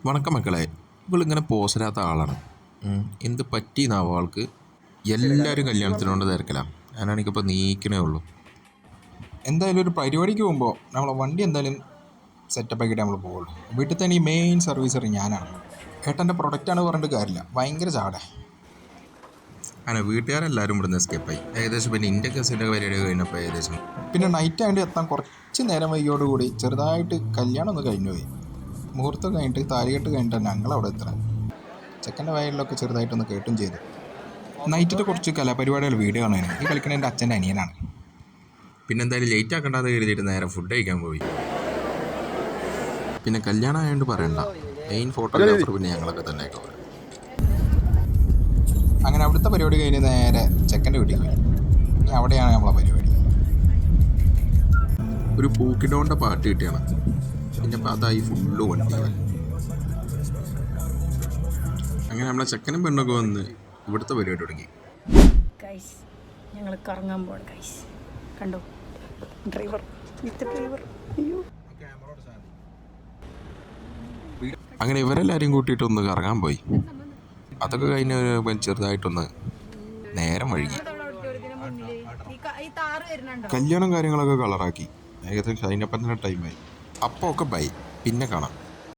വണക്കം മക്കളെ, ഇവളിങ്ങനെ പോസരാത്ത ആളാണ്. എന്ത് പറ്റിയെന്നാവോ ആൾക്ക്? എല്ലാവരും കല്യാണത്തിനോണ്ട് തിരക്കലാണ്. ഞാനാണെങ്കിപ്പോൾ നീക്കണേ ഉള്ളൂ. എന്തായാലും ഒരു പരിപാടിക്ക് പോകുമ്പോൾ നമ്മളെ വണ്ടി എന്തായാലും സെറ്റപ്പ് ആക്കിയിട്ട് നമ്മൾ പോകുള്ളൂ. വീട്ടിൽ തന്നെ ഈ മെയിൻ സർവീസർ ഞാനാണ്. ഏട്ടൻ്റെ പ്രൊഡക്റ്റാണ് പറഞ്ഞിട്ട് കാര്യമില്ല, ഭയങ്കര ചാടേ. അങ്ങനെ വീട്ടുകാരെല്ലാവരും ഇവിടുന്ന് എസ്കേപ്പായി. ഏകദേശം പിന്നെ ഇന്ത്യ കസിൻ്റെ പരിപാടി കഴിഞ്ഞപ്പോൾ ഏകദേശം പിന്നെ നൈറ്റ് ആയിട്ട് എത്താൻ കുറച്ച് നേരം വൈകിയോടുകൂടി ചെറുതായിട്ട് കല്യാണം ഒന്ന് കഴിഞ്ഞു പോയി. മുഹൂർത്തം കഴിഞ്ഞിട്ട് താലികെട്ട് കഴിഞ്ഞിട്ട് ഞങ്ങളവിടെ എത്തണം. ചെക്കൻ്റെ വയലിലൊക്കെ ചെറുതായിട്ടൊന്ന് കേട്ടും ചെയ്തു. നൈറ്റിൻ്റെ കുറച്ച് കലാപരിപാടികൾ വീഡിയോ കാണാനും. ഈ കളിക്കണ എൻ്റെ അച്ഛൻ്റെ അനിയനാണ്. പിന്നെ എന്തായാലും ലേറ്റ് ആക്കണ്ടെന്ന് കരുതിയിട്ട് നേരെ ഫുഡ് കഴിക്കാൻ പോയി. പിന്നെ കല്യാണം ആയതുകൊണ്ട് പറയണ്ട, മെയിൻ ഫോട്ടോഗ്രാഫർ പിന്നെ ഞങ്ങളൊക്കെ തന്നെ ആയിട്ട് പോയി. അങ്ങനെ അവിടുത്തെ പരിപാടി കഴിഞ്ഞ് നേരെ ചെക്കൻ്റെ വീട്ടിൽ പോയി. ഇനി അവിടെയാണ് നമ്മളെ പരിപാടി. ഒരു പൂക്കിടോണ്ട പാട്ട് കിട്ടിയാണ്. പിന്നെ അപ്പോൾ അതായി ഫുള്ള് വണ്ടികൾ. അങ്ങനെ നമ്മളെ ചെക്കനും പെണ്ണൊക്കെ വന്ന് ഇവിടുത്തെ പരിപാടി തുടങ്ങി. ഞങ്ങൾ കറങ്ങാൻ പോവാണ് ഗൈസ്. കണ്ടോ ഡ്രൈവർ, അയ്യോ. അങ്ങനെ ഇവരെല്ലാവരെയും കൂട്ടിയിട്ടൊന്ന് കറങ്ങാൻ പോയി. അതൊക്കെ കഴിഞ്ഞ് ചെറുതായിട്ടൊന്ന് നേരം വഴുകി. കല്യാണം കാര്യങ്ങളൊക്കെ കളറാക്കി. ഏകദേശം അതിനപ്പം തന്നെ ടൈമായി. അപ്പോൾ ഒക്കെ ബൈ, പിന്നെ കാണാം.